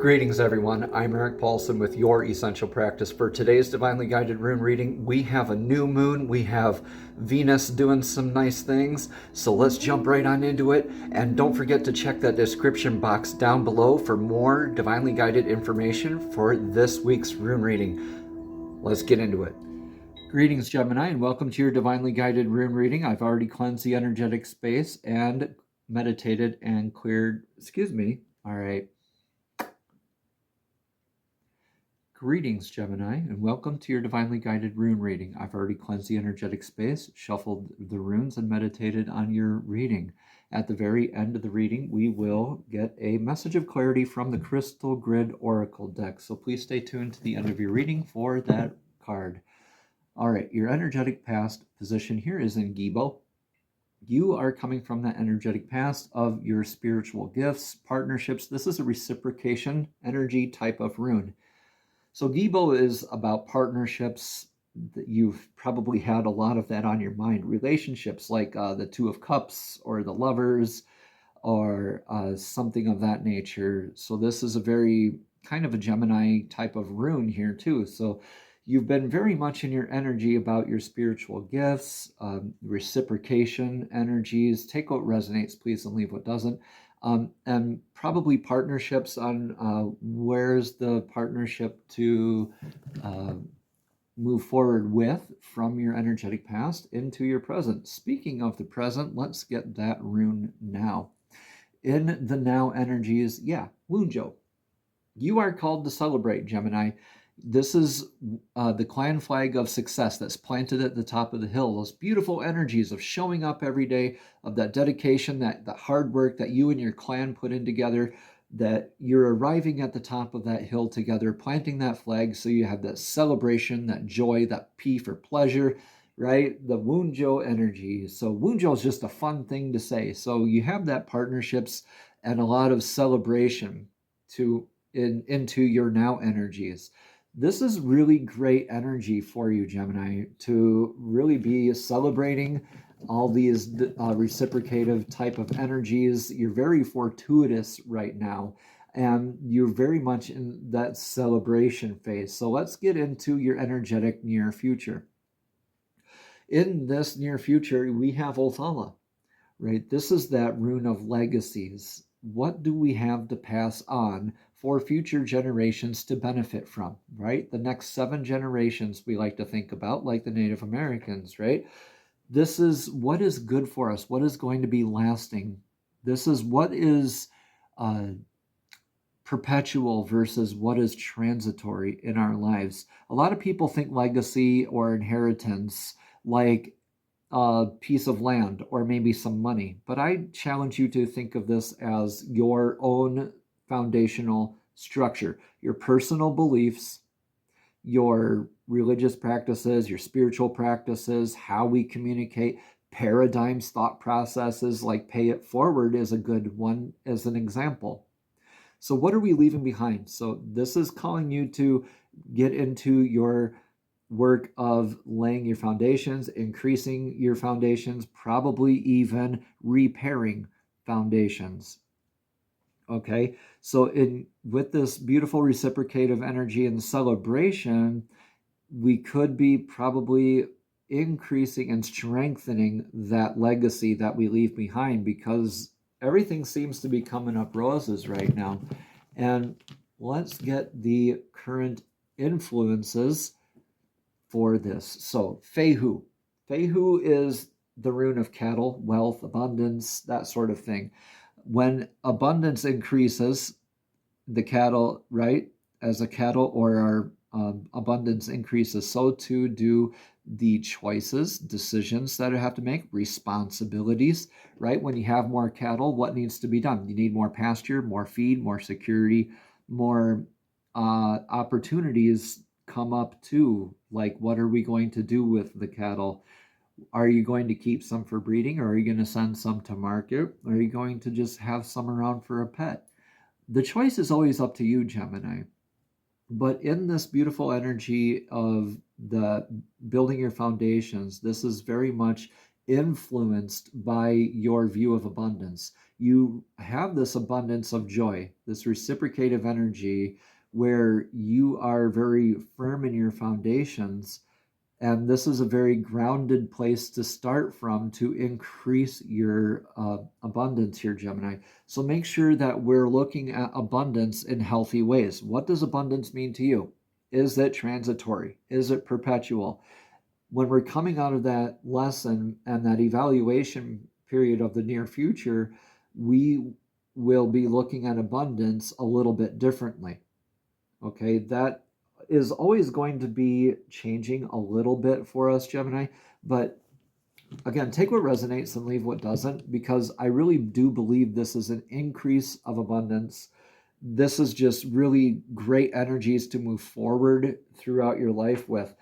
Greetings, everyone. I'm Eric Paulson with Your Essential Practice. For today's Divinely Guided Rune reading, we have a new moon. We have Venus doing some nice things. So let's jump right on into it. And don't forget to check that description box down below for more Divinely Guided information for this week's rune reading. Let's get into it. Greetings, Gemini, and welcome to your Divinely Guided Rune reading. I've already cleansed the energetic space and meditated and cleared, all right. Greetings, Gemini, and welcome to your Divinely Guided Rune reading. I've already cleansed the energetic space, shuffled the runes, and meditated on your reading. At the very end of the reading, we will get a message of clarity from the Crystal Grid Oracle deck. So please stay tuned to the end of your reading for that card. All right, your energetic past position here is in Gibo. You are coming from that energetic past of your spiritual gifts, partnerships. This is a reciprocation energy type of rune. So Gibo is about partnerships. You've probably had a lot of that on your mind. Relationships like the Two of Cups or the Lovers or something of that nature. So this is a very kind of a Gemini type of rune here too. So you've been very much in your energy about your spiritual gifts, reciprocation energies. Take what resonates, please, and leave what doesn't. And probably partnerships on where's the partnership to move forward with from your energetic past into your present. Speaking of the present, let's get that rune now. In the now energies, Wunjo. You are called to celebrate, Gemini. This is the clan flag of success that's planted at the top of the hill. Those beautiful energies of showing up every day, of that dedication, that hard work that you and your clan put in together, that you're arriving at the top of that hill together, planting that flag so you have that celebration, that joy, that P for pleasure, right? The Wunjo energy. So Wunjo is just a fun thing to say. So you have that partnerships and a lot of celebration into your now energies. This is really great energy for you, Gemini, to really be celebrating all these reciprocative type of energies. You're very fortuitous right now, and you're very much in that celebration phase. So let's get into your energetic near future. In this near future, we have Othala, right? This is that rune of legacies. What do we have to pass on for future generations to benefit from, right? The next 7 generations we like to think about, like the Native Americans, right? This is what is good for us, what is going to be lasting. This is what is perpetual versus what is transitory in our lives. A lot of people think legacy or inheritance like a piece of land or maybe some money. But I challenge you to think of this as your own foundational structure, your personal beliefs, your religious practices, your spiritual practices, how we communicate, paradigms, thought processes, like pay it forward is a good one as an example. So what are we leaving behind? So this is calling you to get into your work of laying your foundations, increasing your foundations, probably even repairing foundations. Okay, so with this beautiful reciprocative energy and celebration, we could be probably increasing and strengthening that legacy that we leave behind, because everything seems to be coming up roses right now. And let's get the current influences for this. So Fehu. Fehu is the rune of cattle, wealth, abundance, that sort of thing. When abundance increases, the cattle, right, as a cattle or our abundance increases, so too do the choices, decisions that I have to make, responsibilities, right? When you have more cattle, what needs to be done? You need more pasture, more feed, more security, more opportunities come up too. Like, what are we going to do with the cattle? Are you going to keep some for breeding, or are you going to send some to market? Or are you going to just have some around for a pet? The choice is always up to you, Gemini. But in this beautiful energy of the building your foundations, this is very much influenced by your view of abundance. you have this abundance of joy, this reciprocative energy where you are very firm in your foundations. And this is a very grounded place to start from to increase your abundance here, Gemini. So make sure that we're looking at abundance in healthy ways. What does abundance mean to you? Is it transitory? Is it perpetual? When we're coming out of that lesson and that evaluation period of the near future, we will be looking at abundance a little bit differently. Okay, that is always going to be changing a little bit for us, Gemini. But again, take what resonates and leave what doesn't, because I really do believe this is an increase of abundance. This is just really great energies to move forward throughout your life with.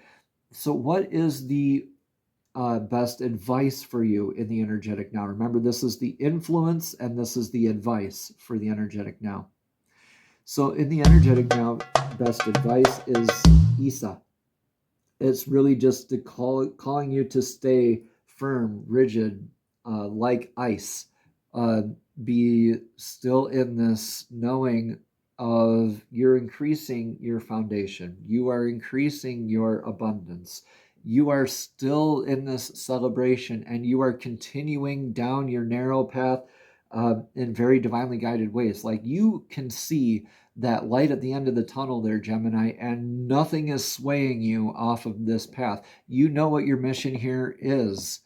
So, what is the best advice for you in the energetic now? Remember, this is the influence and this is the advice for the energetic now. So in the energetic now, best advice is Isa. It's really just to calling you to stay firm, rigid, like ice. Be still in this knowing of you're increasing your foundation. You are increasing your abundance. You are still in this celebration and you are continuing down your narrow path in very divinely guided ways. Like you can see that light at the end of the tunnel there, Gemini, and nothing is swaying you off of this path. You know what your mission here is,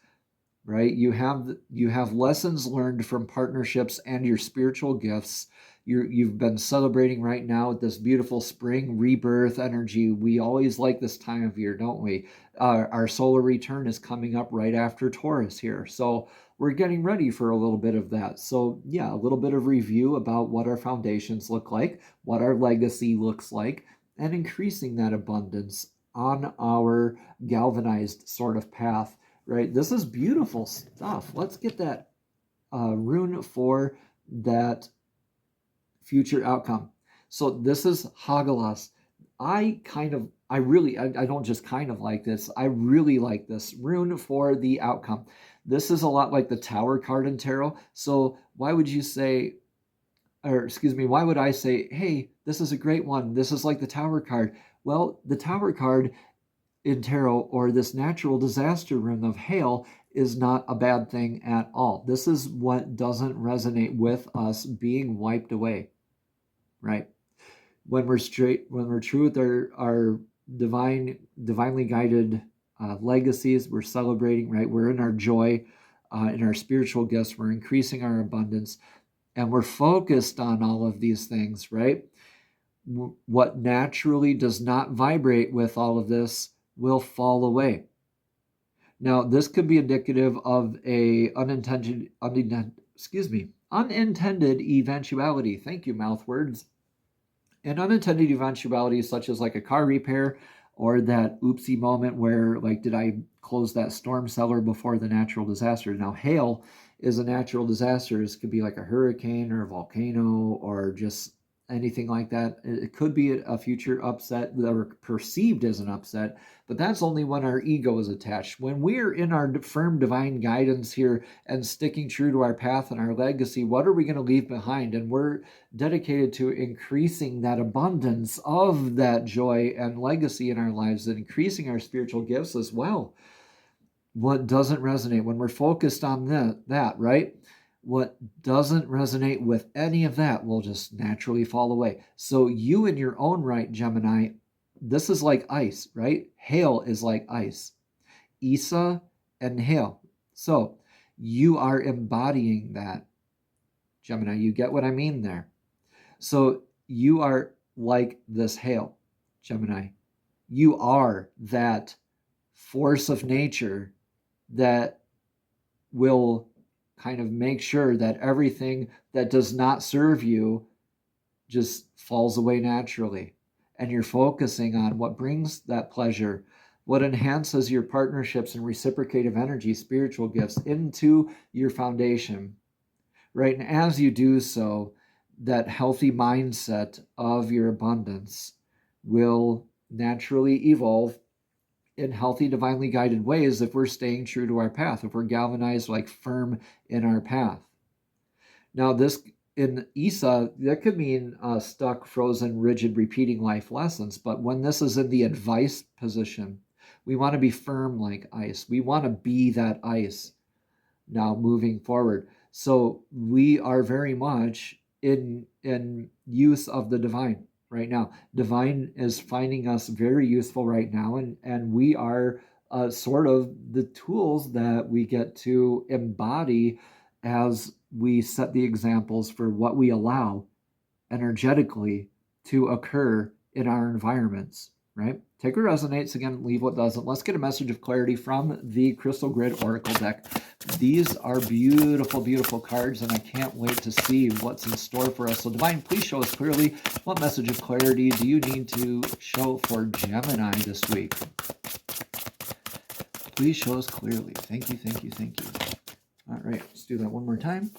right? You have lessons learned from partnerships and your spiritual gifts. You've been celebrating right now with this beautiful spring rebirth energy. We always like this time of year, don't we? Our solar return is coming up right after Taurus here. So we're getting ready for a little bit of that. So yeah, a little bit of review about what our foundations look like, what our legacy looks like, and increasing that abundance on our galvanized sort of path, right? This is beautiful stuff. Let's get that rune for that future outcome. So this is Hagelas. I don't just kind of like this. I really like this rune for the outcome. This is a lot like the Tower card in tarot. So why would you say, or excuse me, why would I say, hey, this is a great one. This is like the Tower card. Well, the Tower card in tarot, or this natural disaster rune of hail, is not a bad thing at all. This is what doesn't resonate with us being wiped away, right? When we're true with our divinely guided legacies, we're celebrating, right? We're in our joy, in our spiritual gifts, we're increasing our abundance, and we're focused on all of these things, right? What naturally does not vibrate with all of this will fall away. Now, this could be indicative of a unintended eventuality. Thank you, mouth words. An unintended eventuality such as like a car repair or that oopsie moment where, like, did I close that storm cellar before the natural disaster? Now, hail is a natural disaster. This could be like a hurricane or a volcano or just anything like that. It could be a future upset or perceived as an upset, but that's only when our ego is attached. When we're in our firm divine guidance here and sticking true to our path and our legacy, what are we going to leave behind? And we're dedicated to increasing that abundance of that joy and legacy in our lives and increasing our spiritual gifts as well. What doesn't resonate when we're focused on that, right? What doesn't resonate with any of that will just naturally fall away. So you in your own right, Gemini, this is like ice, right? Hail is like ice. Isa and hail. So you are embodying that, Gemini. You get what I mean there. So you are like this hail, Gemini. You are that force of nature that will kind of make sure that everything that does not serve you just falls away naturally. And you're focusing on what brings that pleasure, what enhances your partnerships and reciprocative energy, spiritual gifts into your foundation, right? And as you do so, that healthy mindset of your abundance will naturally evolve in healthy, divinely guided ways if we're staying true to our path, if we're galvanized, like firm in our path. Now, this in Isa, that could mean stuck, frozen, rigid, repeating life lessons. But when this is in the advice position, we want to be firm like ice. We want to be that ice now moving forward. So we are very much in use of the divine right now. Divine is finding us very useful right now, and we are sort of the tools that we get to embody as we set the examples for what we allow energetically to occur in our environments, right? Take what resonates, again, leave what doesn't. Let's get a message of clarity from the Crystal Grid Oracle deck. These are beautiful, beautiful cards, and I can't wait to see what's in store for us. So Divine, please show us clearly, what message of clarity do you need to show for Gemini this week? Please show us clearly. Thank you, thank you, thank you. All right, let's do that one more time.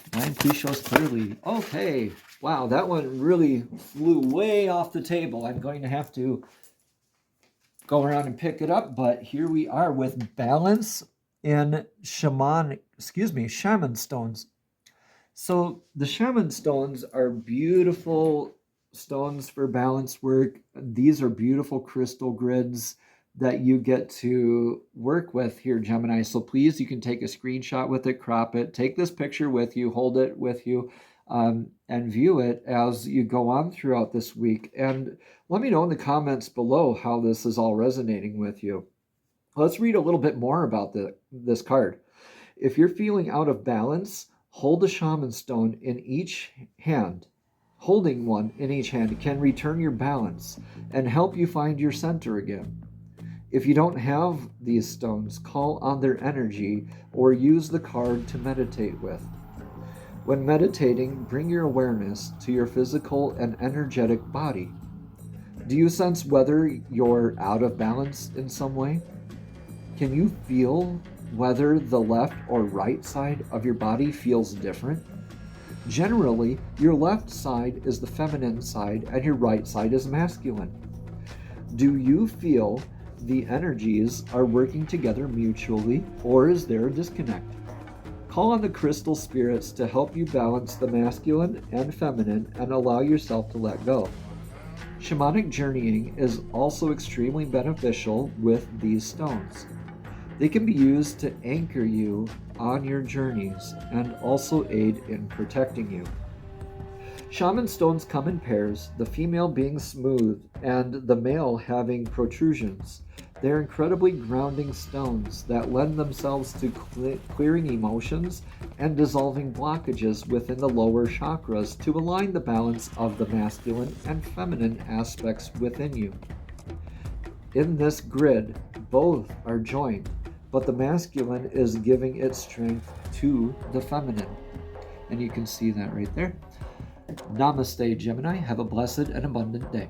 Divine, please show us clearly. Okay, wow, that one really flew way off the table. I'm going to have to go around and pick it up, but here we are with balance in shaman stones. So the shaman stones are beautiful stones for balance work. These are beautiful crystal grids that you get to work with here, Gemini. So please, you can take a screenshot with it, crop it, take this picture with you, hold it with you, and view it as you go on throughout this week. And let me know in the comments below how this is all resonating with you. Let's read a little bit more about this card. If you're feeling out of balance, hold a shaman stone in each hand. Holding one in each hand can return your balance and help you find your center again. If you don't have these stones, call on their energy or use the card to meditate with. When meditating, bring your awareness to your physical and energetic body. Do you sense whether you're out of balance in some way? Can you feel whether the left or right side of your body feels different? Generally, your left side is the feminine side and your right side is masculine. Do you feel the energies are working together mutually, or is there a disconnect? Call on the crystal spirits to help you balance the masculine and feminine and allow yourself to let go. Shamanic journeying is also extremely beneficial with these stones. They can be used to anchor you on your journeys and also aid in protecting you. Shaman stones come in pairs, the female being smooth and the male having protrusions. They're incredibly grounding stones that lend themselves to clearing emotions and dissolving blockages within the lower chakras to align the balance of the masculine and feminine aspects within you. In this grid, both are joined, but the masculine is giving its strength to the feminine. And you can see that right there. Namaste, Gemini. Have a blessed and abundant day.